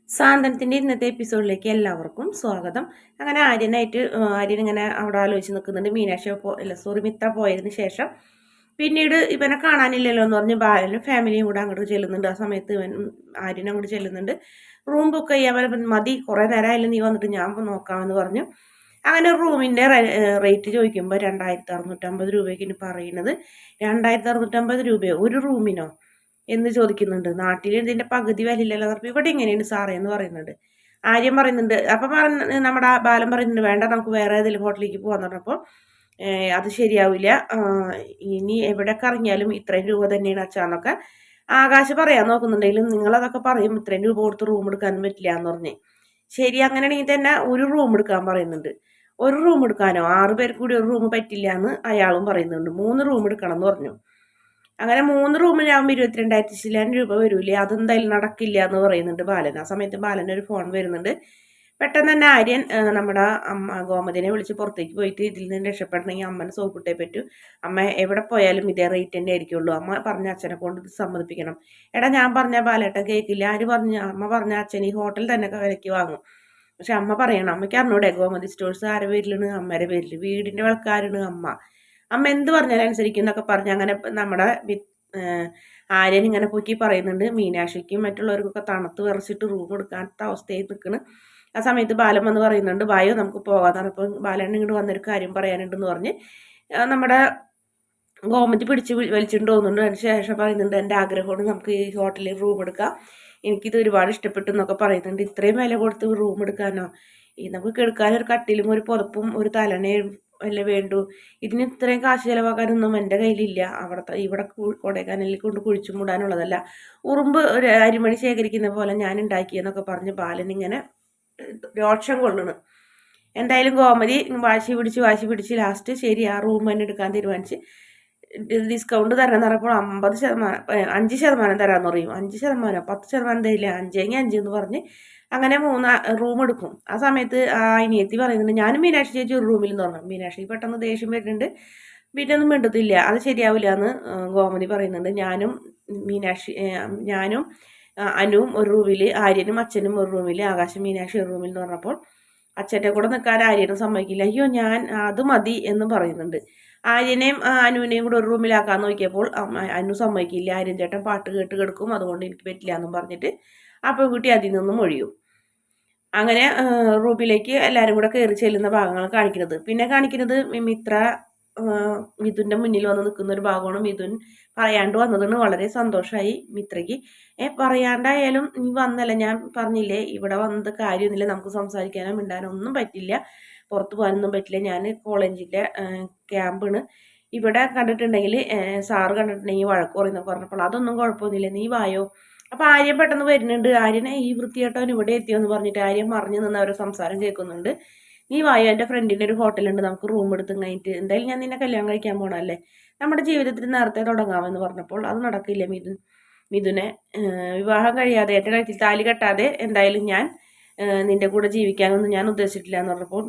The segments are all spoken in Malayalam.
സാന്ത്വനത്തിൻ്റെ ഇന്നത്തെ എപ്പിസോഡിലേക്ക് എല്ലാവർക്കും സ്വാഗതം. അങ്ങനെ ആര്യൻ ഇങ്ങനെ അവിടെ ആലോചിച്ച് നിൽക്കുന്നുണ്ട്. മീനാക്ഷി മിത്ര പോയതിന് ശേഷം പിന്നീട് ഇവനെ കാണാനില്ലല്ലോ എന്ന് പറഞ്ഞ് ബാലനും ഫാമിലിയും കൂടെ അങ്ങോട്ട് ചെല്ലുന്നുണ്ട്. ആ സമയത്ത് ആര്യൻ അങ്ങോട്ട് ചെല്ലുന്നുണ്ട്. റൂം ബുക്ക് ചെയ്യാൻ മതി, കുറേ നേരമായാലും നീ വന്നിട്ട് ഞാൻ നോക്കാമെന്ന് പറഞ്ഞു. അങ്ങനെ റൂമിൻ്റെ റേറ്റ് ചോദിക്കുമ്പോൾ 2650 രൂപയ്ക്ക് പറയുന്നത്. 2650 രൂപയോ ഒരു റൂമിനോ എന്ന് ചോദിക്കുന്നുണ്ട്. നാട്ടിൽ ഇതിന്റെ പകുതി വിലയില്ലല്ലോ പറഞ്ഞപ്പോൾ ഇവിടെ ഇങ്ങനെയാണ് സാറേ എന്ന് പറയുന്നുണ്ട്. ആര്യം പറയുന്നുണ്ട്. അപ്പം നമ്മുടെ ബാലൻ പറയുന്നുണ്ട് വേണ്ട നമുക്ക് വേറെ ഏതെങ്കിലും ഹോട്ടലിലേക്ക് പോകാന്ന് പറഞ്ഞപ്പോൾ അത് ശരിയാവില്ല, ഇനി എവിടെയൊക്കെ ഇറങ്ങിയാലും ഇത്രയും രൂപ തന്നെയാണ് അച്ഛാന്നൊക്കെ ആകാശ് പറയാൻ നോക്കുന്നുണ്ടെങ്കിലും നിങ്ങളതൊക്കെ പറയും ഇത്രയും രൂപ കൊടുത്ത് റൂം എടുക്കാനും പറ്റില്ല എന്ന് പറഞ്ഞേ. ശരി, അങ്ങനെയാണെങ്കിൽ തന്നെ ഒരു റൂം എടുക്കാൻ പറയുന്നുണ്ട്. ഒരു റൂം എടുക്കാനോ 6 പേർക്ക് കൂടി ഒരു റൂം പറ്റില്ല എന്ന് അയാളും പറയുന്നുണ്ട്. 3 റൂം എടുക്കണം എന്ന് പറഞ്ഞു. അങ്ങനെ 3 റൂമിലാകുമ്പോൾ 22,000 രൂപ വരൂലേ, അതെന്തായാലും നടക്കില്ല എന്ന് പറയുന്നുണ്ട് ബാലൻ. ആ സമയത്ത് ബാലന് ഒരു ഫോൺ വരുന്നുണ്ട്. പെട്ടെന്ന് തന്നെ ആര്യൻ നമ്മുടെ അമ്മ ഗോമതിനെ വിളിച്ച് പുറത്തേക്ക് പോയിട്ട് ഇതിൽ നിന്ന് രക്ഷപ്പെടണമെങ്കിൽ അമ്മനെ സോപ്പിട്ടേ പറ്റൂ, അമ്മ എവിടെ പോയാലും ഇതേ റേറ്റ് തന്നെ ആയിരിക്കുള്ളൂ, അമ്മ പറഞ്ഞ അച്ഛനെ കൊണ്ട് ഇത് സമ്മതിപ്പിക്കണം. എടാ ഞാൻ പറഞ്ഞ ബാലേട്ടൻ കേൾക്കില്ല, അമ്മ പറഞ്ഞ അച്ഛൻ ഈ ഹോട്ടൽ തന്നെ വിലയ്ക്ക് വാങ്ങും. പക്ഷെ അമ്മ പറയണം, അമ്മയ്ക്ക് അറിഞ്ഞൂടെ ഗോമതി സ്റ്റോഴ്സ് ആരുടെ പേരിലാണ്, അമ്മയുടെ പേരിൽ, വീടിന്റെ വിളക്കാരാണ് അമ്മ എന്ത് പറഞ്ഞാലും അനുസരിക്കും എന്നൊക്കെ പറഞ്ഞ് അങ്ങനെ നമ്മുടെ ആര്യൻ ഇങ്ങനെ പൊക്കി പറയുന്നുണ്ട്. മീനാക്ഷിക്കും മറ്റുള്ളവർക്കൊക്കെ തണുത്ത് വിറച്ചിട്ട് റൂം എടുക്കാത്ത അവസ്ഥയിൽ നിൽക്കുന്നു. ആ സമയത്ത് ബാലൻ വന്ന് പറയുന്നുണ്ട് വായോ നമുക്ക് പോകാന്ന് പറഞ്ഞപ്പോൾ ബാലൻ ഇങ്ങോട്ട് വന്നൊരു കാര്യം പറയാനുണ്ടെന്ന് പറഞ്ഞ് നമ്മുടെ ഗോമതി പിടിച്ച് വലിച്ചിട്ട് പോകുന്നുണ്ട്. അതിന് ശേഷം പറയുന്നുണ്ട് എൻ്റെ ആഗ്രഹമാണ് നമുക്ക് ഈ ഹോട്ടലിൽ റൂം എടുക്കാം, എനിക്കിത് ഒരുപാട് ഇഷ്ടപ്പെട്ടു എന്നൊക്കെ പറയുന്നുണ്ട്. ഇത്രയും വില കൊടുത്ത് റൂം എടുക്കാനോ, ഈ നമുക്ക് കിടക്കാനൊരു കട്ടിലും ഒരു പുതപ്പും ഒരു തലണയും അല്ലേ വേണ്ടു, ഇതിന് ഇത്രയും കാശ് ചിലവാക്കാനൊന്നും എൻ്റെ കയ്യിലില്ല, ഇവിടെ കൊടൈക്കനാലിൽ കൊണ്ട് കുഴിച്ചു മൂടാനുള്ളതല്ല, ഉറുമ്പ് ഒരു അരിമണി ശേഖരിക്കുന്ന പോലെ ഞാൻ ഉണ്ടാക്കിയെന്നൊക്കെ പറഞ്ഞ് ബാലൻ ഇങ്ങനെ രോക്ഷം കൊള്ളണ്. എന്തായാലും ഗോമതി വാശി പിടിച്ച് ലാസ്റ്റ് ശരി ആ റൂം തന്നെ എടുക്കാൻ തീരുമാനിച്ച് ഡിസ്കൗണ്ട് തരാൻ പറഞ്ഞപ്പോൾ 5% തരാന്ന് പറയും. 5%, 10% തരില്ല, 5 എന്ന് പറഞ്ഞ് അങ്ങനെ 3 റൂം എടുക്കും. ആ സമയത്ത് അനിയത്തി പറയുന്നുണ്ട് ഞാനും മീനാക്ഷി ചേച്ചി ഒരു റൂമിൽ എന്ന് പറഞ്ഞു. മീനാക്ഷി പെട്ടെന്ന് ദേഷ്യം വരുന്നുണ്ട്. പിന്നെ ഒന്നും മിണ്ടത്തില്ല, അത് ശരിയാവില്ല എന്ന് ഗോമതി പറയുന്നുണ്ട്. ഞാനും അനുവും ഒരു റൂമിൽ, ആര്യനും അച്ഛനും ഒരു റൂമിൽ, ആകാശം മീനാക്ഷി ഒരു റൂമിൽ എന്ന് പറഞ്ഞപ്പോൾ അച്ഛൻ്റെ കൂടെ നിൽക്കാൻ ആര്യനും സമ്മതിക്കില്ല. അയ്യോ ഞാൻ അത് മതി എന്ന് പറയുന്നുണ്ട്. ആര്യനെയും അനുവിനെയും കൂടെ ഒരു റൂമിലാക്കാൻ നോക്കിയപ്പോൾ അനു സമ്മതിക്കില്ല, ആര്യൻ ചേട്ടൻ പാട്ട് കേട്ട് കിടക്കും, അതുകൊണ്ട് എനിക്ക് പറ്റില്ല എന്നും പറഞ്ഞിട്ട് ആ പെൺകുട്ടി അതിൽ നിന്നും ഒഴിയും. അങ്ങനെ റൂമിലേക്ക് എല്ലാവരും കൂടെ കയറി ചെല്ലുന്ന ഭാഗങ്ങൾ കാണിക്കുന്നത്. പിന്നെ കാണിക്കുന്നത് മിഥുന്റെ മുന്നിൽ വന്ന് നിൽക്കുന്ന ഒരു ഭാഗമാണ്. മിഥുൻ പറയാണ്ട് വന്നതിന് വളരെ സന്തോഷമായി മിത്രയ്ക്ക്. പറയാണ്ടായാലും നീ വന്നല്ല, ഞാൻ പറഞ്ഞില്ലേ ഇവിടെ വന്നത് കാര്യമൊന്നുമില്ല, നമുക്ക് സംസാരിക്കാനോ മിണ്ടാനോ ഒന്നും പറ്റില്ല, പുറത്ത് പോകാനൊന്നും പറ്റില്ല, ഞാൻ കോളേജിൻ്റെ ക്യാമ്പാണ്, ഇവിടെ കണ്ടിട്ടുണ്ടെങ്കിൽ സാറ് കണ്ടിട്ടുണ്ടെങ്കിൽ വഴക്ക് പറയുന്നൊക്കെ പറഞ്ഞപ്പോൾ അതൊന്നും കുഴപ്പമൊന്നുമില്ല, നീ വായോ. അപ്പം ആര്യം പെട്ടെന്ന് വരുന്നുണ്ട്. ആര്യനെ ഈ വൃത്തികെട്ടവൻ ഇവിടെ എത്തിയെന്ന് പറഞ്ഞിട്ട് ആര്യം മറിഞ്ഞു നിന്ന് അവരെ സംസാരം കേൾക്കുന്നുണ്ട്. നീ വായോ, എൻ്റെ ഫ്രണ്ടിൻ്റെ ഒരു ഹോട്ടലുണ്ട്, നമുക്ക് റൂം എടുത്ത് കഴിഞ്ഞിട്ട് എന്തായാലും ഞാൻ നിന്നെ കല്യാണം കഴിക്കാൻ പോകണമല്ലേ, നമ്മുടെ ജീവിതത്തിൽ നേരത്തെ തുടങ്ങാമെന്ന് പറഞ്ഞപ്പോൾ അത് നടക്കില്ല മിഥുനെ വിവാഹം കഴിയാതെ എൻ്റെ കഴുത്തിൽ താലി കെട്ടാതെ എന്തായാലും ഞാൻ നിന്റെ കൂടെ ജീവിക്കാനൊന്നും ഞാൻ ഉദ്ദേശിച്ചിട്ടില്ല എന്ന് പറഞ്ഞപ്പോൾ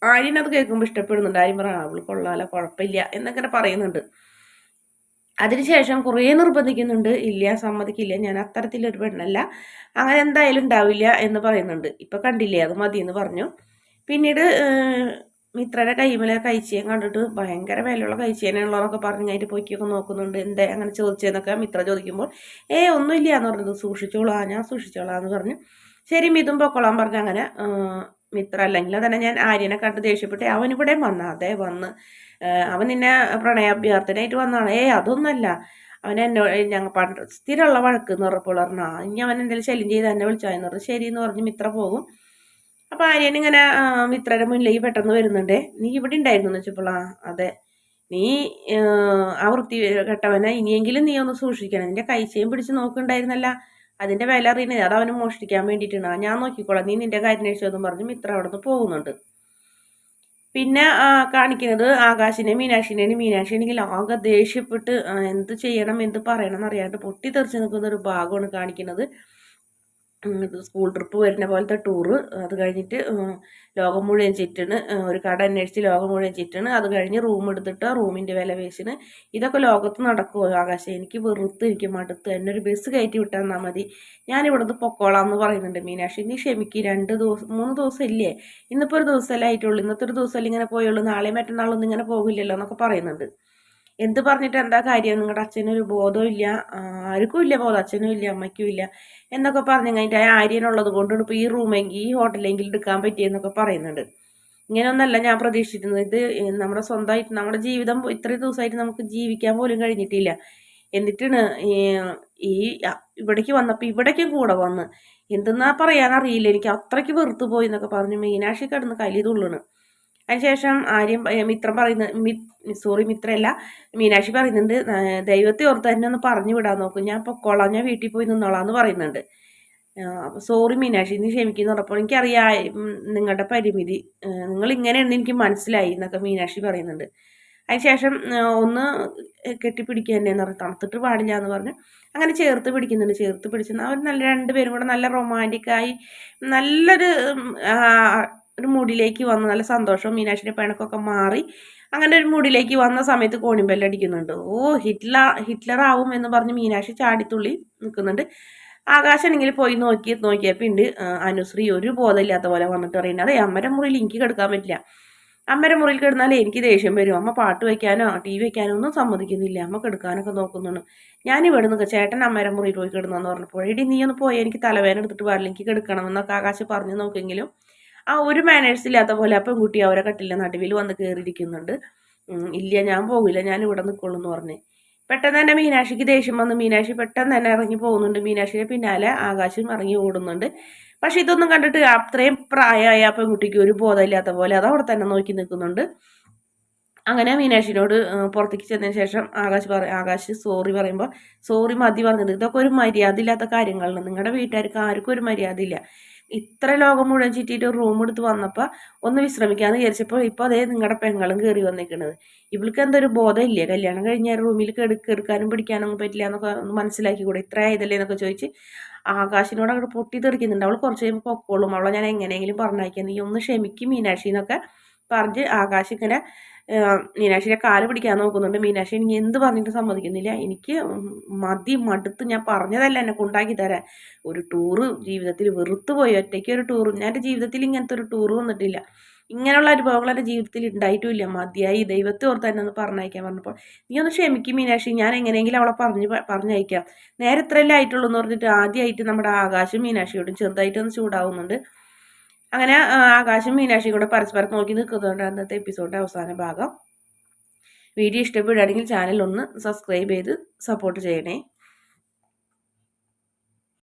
ആര്യൻ അത് കേൾക്കുമ്പോൾ ഇഷ്ടപ്പെടുന്നുണ്ട്. ആര്യം പറയാം അവൾ കൊള്ളാലോ, കുഴപ്പമില്ല എന്നൊക്കെ പറയുന്നുണ്ട്. അതിനുശേഷം കുറേ നിർബന്ധിക്കുന്നുണ്ട്. ഇല്ല, സമ്മതിക്കില്ല, ഞാൻ അത്തരത്തിലൊരു പെണ്ണല്ല, അങ്ങനെ എന്തായാലും ഉണ്ടാവില്ല എന്ന് പറയുന്നുണ്ട്. ഇപ്പൊ കണ്ടില്ലേ, അത് മതി എന്ന് പറഞ്ഞു. പിന്നീട് മിത്രയുടെ കൈമേലെ കഴിച്ചേൻ കണ്ടിട്ട് ഭയങ്കര വിലയുള്ള കഴിച്ചേനുള്ളതൊക്കെ പറഞ്ഞ് കഴിഞ്ഞിട്ട് പൊയ്ക്കൊക്കെ നോക്കുന്നുണ്ട്. എന്താ അങ്ങനെ ചോദിച്ചതെന്നൊക്കെ മിത്ര ചോദിക്കുമ്പോൾ ഒന്നുമില്ല എന്ന് പറഞ്ഞത്. സൂക്ഷിച്ചോളാം, ഞാൻ സൂക്ഷിച്ചോളാം എന്ന് പറഞ്ഞു. ശരി മിഥുൻ പൊക്കോളാൻ പറഞ്ഞു. അങ്ങനെ മിത്ര അല്ലെങ്കിൽ തന്നെ ഞാൻ ആര്യനെ കണ്ട് ദേഷ്യപ്പെട്ട് അവനിവിടെ അതെ വന്ന് അവൻ നിന്നെ പ്രണയാഭ്യർത്ഥനയായിട്ട് വന്നാണ്. അതൊന്നല്ല, അവൻ എന്നോട് ഞങ്ങൾ സ്ഥിരമുള്ള വഴക്ക് എന്ന് പറഞ്ഞപ്പോൾ പറഞ്ഞാ ഇനി അവൻ എന്തെങ്കിലും ശല്യം ചെയ്ത് എന്നെ വിളിച്ചാന്ന് പറഞ്ഞു. ശരി എന്ന് പറഞ്ഞ് മിത്ര പോകും. അപ്പൊ ആര്യൻ ഇങ്ങനെ മിത്രയുടെ മുന്നിലേക്ക് പെട്ടെന്ന് വരുന്നുണ്ട്. നീ ഇവിടെ ഉണ്ടായിരുന്നു എന്ന് വെച്ചപ്പോൾ അതെ, നീ ആ വൃത്തി കെട്ടവനെ ഇനിയെങ്കിലും നീ ഒന്ന് സൂക്ഷിക്കണം, നിന്റെ കൈച്ചയും പിടിച്ച് നോക്കുന്നുണ്ടായിരുന്നല്ല, അതിന്റെ വില അറിയുന്നത് അത് അവന് മോഷ്ടിക്കാൻ വേണ്ടിയിട്ടാണ്, ഞാൻ നോക്കിക്കോളാം, നീ നിന്റെ കാര്യം അന്വേഷിച്ചതെന്ന് പറഞ്ഞ് മിത്ര അവിടെ നിന്ന് പോകുന്നുണ്ട്. പിന്നെ കാണിക്കുന്നത് ആകാശിനെ മീനാക്ഷിനെയാണ്. മീനാക്ഷി ആണെങ്കിൽ ആകെ ദേഷ്യപ്പെട്ട് എന്ത് ചെയ്യണം എന്ത് പറയണം എന്നറിയാണ്ട് പൊട്ടിത്തെറിച്ച് നിൽക്കുന്ന ഒരു ഭാഗമാണ് കാണിക്കുന്നത്. സ്കൂൾ ട്രിപ്പ് വരുന്ന പോലത്തെ ടൂറ്. അത് കഴിഞ്ഞിട്ട് ലോകം മുഴുവൻ ചുറ്റണ്, ഒരു കട അന്വേഷിച്ച് ലോകം മുഴുവൻ ചുറ്റണ്. അത് കഴിഞ്ഞ് റൂം എടുത്തിട്ട് റൂമിൻ്റെ വില പേശണ്. ഇതൊക്കെ ലോകത്ത് നടക്കുമോ ആകാശം? എനിക്ക് വെറുത്ത്, എനിക്ക് മടുത്ത്. എന്നെ ഒരു ബസ് കയറ്റി വിട്ടാൽ തന്നാൽ മതി, ഞാൻ ഇവിടുന്ന് പൊക്കോളാം എന്ന് പറയുന്നുണ്ട് മീനാക്ഷി. നീ ക്ഷമിക്ക്, 2 ദിവസം 3 ദിവസം ഇല്ലേ, ഇന്നിപ്പോൾ ഒരു ദിവസമല്ലേ ആയിട്ടുള്ളൂ, ഇന്നത്തെ ഒരു ദിവസമല്ലേ ഇങ്ങനെ പോയുള്ളൂ, നാളെയും മറ്റന്നാളൊന്നും ഇങ്ങനെ പോകില്ലല്ലോ എന്നൊക്കെ പറയുന്നുണ്ട്. എന്ത് പറഞ്ഞിട്ട് എന്താ കാര്യം? നിങ്ങളുടെ അച്ഛനൊരു ബോധവും ഇല്ല, ആർക്കും ഇല്ല ബോധം, അച്ഛനും ഇല്ല അമ്മയ്ക്കും ഇല്ല എന്നൊക്കെ പറഞ്ഞു കഴിഞ്ഞിട്ട് ആര്യനുള്ളത് കൊണ്ടാണ് ഇപ്പോൾ ഈ റൂമെങ്കിൽ ഈ ഹോട്ടലെങ്കിൽ എടുക്കാൻ പറ്റിയെന്നൊക്കെ പറയുന്നുണ്ട്. ഇങ്ങനെയൊന്നല്ല ഞാൻ പ്രതീക്ഷിച്ചിരുന്നത്. ഇത് നമ്മുടെ സ്വന്തമായിട്ട് നമ്മുടെ ജീവിതം ഇത്രയും ദിവസമായിട്ട് നമുക്ക് ജീവിക്കാൻ പോലും കഴിഞ്ഞിട്ടില്ല. എന്നിട്ടാണ് ഈ ഇവിടേക്ക് വന്നപ്പോൾ ഇവിടേക്കും കൂടെ വന്ന് എന്തെന്നാ പറയാനറിയില്ല, എനിക്ക് അത്രയ്ക്ക് വെറുത്ത് പോയി എന്നൊക്കെ പറഞ്ഞു മീനാക്ഷി കിടന്ന് കലി തുള്ളണ്. അതിനുശേഷം ആര്യം മിത്രം പറയുന്ന മിത്രല്ല മീനാക്ഷി പറയുന്നുണ്ട്, ദൈവത്തെ ഓർത്ത് തന്നെ ഒന്ന് പറഞ്ഞു വിടാൻ നോക്കും, ഞാൻ പൊക്കോളാം, ഞാൻ വീട്ടിൽ പോയി നിന്നോളാം പറയുന്നുണ്ട്. സോറി മീനാക്ഷി, നീ ക്ഷമിക്കുന്നു പറഞ്ഞപ്പോൾ എനിക്കറിയാം നിങ്ങളുടെ പരിമിതി, നിങ്ങൾ ഇങ്ങനെയാണെന്ന് എനിക്ക് മനസ്സിലായി എന്നൊക്കെ മീനാക്ഷി പറയുന്നുണ്ട്. അതിനുശേഷം ഒന്ന് കെട്ടിപ്പിടിക്കുക തന്നെയെന്ന് പറഞ്ഞു, തണുത്തിട്ട് പാടില്ല എന്ന് പറഞ്ഞ് അങ്ങനെ ചേർത്ത് പിടിക്കുന്നുണ്ട്. ചേർത്ത് പിടിച്ച് അവർ നല്ല രണ്ടുപേരും കൂടെ നല്ല റൊമാൻറ്റിക്കായി നല്ലൊരു ഒരു മൂഡിലേക്ക് വന്ന് നല്ല സന്തോഷം, മീനാക്ഷിയുടെ പിണക്കൊക്കെ മാറി അങ്ങനെ ഒരു മൂഡിലേക്ക് വന്ന സമയത്ത് കോണിമ്പെല്ലടിക്കുന്നുണ്ട്. ഹിറ്റ്ലർ ആവും എന്ന് പറഞ്ഞ് മീനാക്ഷി ചാടിത്തുള്ളി നിൽക്കുന്നുണ്ട്. ആകാശാണെങ്കിൽ പോയി നോക്കിയപ്പോൾ ഉണ്ട് അനുശ്രീ ഒരു ബോധമില്ലാത്ത പോലെ വന്നിട്ട് പറയുന്നത്, അതെ അമ്മയുടെ മുറിയിൽ എനിക്ക് കിടക്കാൻ പറ്റില്ല, അമ്മയുടെ മുറിയിൽ കിടന്നാലേ എനിക്ക് ദേഷ്യം വരും, അമ്മ പാട്ട് വയ്ക്കാനോ ടി വി വയ്ക്കാനോ ഒന്നും സമ്മതിക്കുന്നില്ല, അമ്മ കിടക്കാനൊക്കെ നോക്കുന്നുണ്ട്, ഞാൻ ഇവിടെ നിന്ന് ചേട്ടൻ അമ്മയുടെ മുറിയിൽ പോയി കിടന്നെന്ന് പറഞ്ഞപ്പോൾ എടി നീ ഒന്ന് പോയി, എനിക്ക് തലവേദന എടുത്തിട്ട് പാടില്ല, എനിക്ക് കിടക്കണമെന്നൊക്കെ ആകാശ് പറഞ്ഞു നോക്കെങ്കിലും ആ ഒരു മാനേഴ്സ് ഇല്ലാത്ത പോലെ ആ പെൺകുട്ടി അവരെ കട്ടില്ല നടുവിൽ വന്ന് കയറിയിരിക്കുന്നുണ്ട്. ഇല്ല ഞാൻ പോകില്ല, ഞാൻ ഇവിടെ നിൽക്കുള്ളൂ എന്ന് പറഞ്ഞ് പെട്ടെന്ന് തന്നെ മീനാക്ഷിക്ക് ദേഷ്യം വന്ന് മീനാക്ഷി പെട്ടെന്ന് തന്നെ ഇറങ്ങി പോകുന്നുണ്ട്. മീനാക്ഷിയുടെ പിന്നാലെ ആകാശം ഇറങ്ങി ഓടുന്നുണ്ട്. പക്ഷെ ഇതൊന്നും കണ്ടിട്ട് അത്രയും പ്രായമായ ആ പെൺകുട്ടിക്ക് ഒരു ബോധമില്ലാത്ത പോലെ അത് അവിടെ തന്നെ നോക്കി നിൽക്കുന്നുണ്ട്. അങ്ങനെ മീനാക്ഷിനോട് പുറത്തേക്ക് ചെന്നതിന് ശേഷം ആകാശ് സോറി പറയുമ്പോൾ സോറി മതി പറഞ്ഞത്, ഇതൊക്കെ ഒരു മര്യാദ ഇല്ലാത്ത കാര്യങ്ങളാണ്, നിങ്ങളുടെ വീട്ടുകാർക്ക് ആർക്കും ഒരു മര്യാദ ഇല്ല, ഇത്ര ലോകം മുഴുവൻ ചുറ്റിയിട്ട് റൂം എടുത്ത് വന്നപ്പോൾ ഒന്ന് വിശ്രമിക്കാന്ന് വിചാരിച്ചപ്പോൾ ഇപ്പോൾ അതേ നിങ്ങളുടെ പെങ്ങളും കയറി വന്നിരിക്കുന്നത്, ഇവൾക്ക് എന്തൊരു ബോധം ഇല്ലേ, കല്യാണം കഴിഞ്ഞ റൂമിൽ കെടുക്കാനും പിടിക്കാനൊന്നും പറ്റില്ല എന്നൊക്കെ മനസ്സിലാക്കി കൂടെ, ഇത്ര ആയതല്ലേ എന്നൊക്കെ ചോദിച്ച് ആകാശിനോട് അങ്ങോട്ട് പൊട്ടിത്തെറിക്കുന്നുണ്ട്. അവൾ കുറച്ച് കഴിയുമ്പോൾ പൊക്കോളും, അവളെ ഞാൻ എങ്ങനെയെങ്കിലും പറഞ്ഞയക്കാം, നീ ഒന്ന് ക്ഷമിക്കും മീനാക്ഷി എന്നൊക്കെ പറഞ്ഞ് ആകാശ് ഇങ്ങനെ മീനാക്ഷിയുടെ കാല് പിടിക്കാൻ നോക്കുന്നുണ്ട്. മീനാക്ഷി എനിക്ക് എന്ത് പറഞ്ഞിട്ട് സമ്മതിക്കുന്നില്ല, എനിക്ക് മടുത്ത്, ഞാൻ പറഞ്ഞതല്ല എന്നെ കൊണ്ടാക്കി തരാൻ, ഒരു ടൂറ് ജീവിതത്തിൽ വെറുത്ത് പോയി, ഒറ്റയ്ക്ക് ഒരു ടൂറ്, ഞാൻ എൻ്റെ ജീവിതത്തിൽ ഇങ്ങനത്തെ ഒരു ടൂറ് വന്നിട്ടില്ല, ഇങ്ങനെയുള്ള അനുഭവങ്ങൾ എൻ്റെ ജീവിതത്തിൽ ഉണ്ടായിട്ടുമില്ല, മതിയായി, ദൈവത്തെ ഓർത്ത് തന്നെ ഒന്ന് പറഞ്ഞയക്കാൻ പറഞ്ഞപ്പോൾ നീ ഒന്ന് ക്ഷമിക്കും മീനാക്ഷി, ഞാൻ എങ്ങനെയെങ്കിലും അവളെ പറഞ്ഞയക്കാം, നേരെ ഇത്രയല്ലേ ആയിട്ടുള്ളൂ എന്ന് പറഞ്ഞിട്ട് ആദ്യമായിട്ട് നമ്മുടെ ആകാശം മീനാക്ഷിയോടും ചെറുതായിട്ടൊന്ന് ചൂടാവുന്നുണ്ട്. അങ്ങനെ ആകാശം മീനാക്ഷിയും കൂടെ പരസ്പരം നോക്കി നിൽക്കുന്നതുകൊണ്ട് അന്നത്തെ എപ്പിസോഡിൻ്റെ അവസാന ഭാഗം. വീഡിയോ ഇഷ്ടപ്പെടുകയാണെങ്കിൽ ചാനൽ ഒന്ന് സബ്സ്ക്രൈബ് ചെയ്ത് സപ്പോർട്ട് ചെയ്യണേ.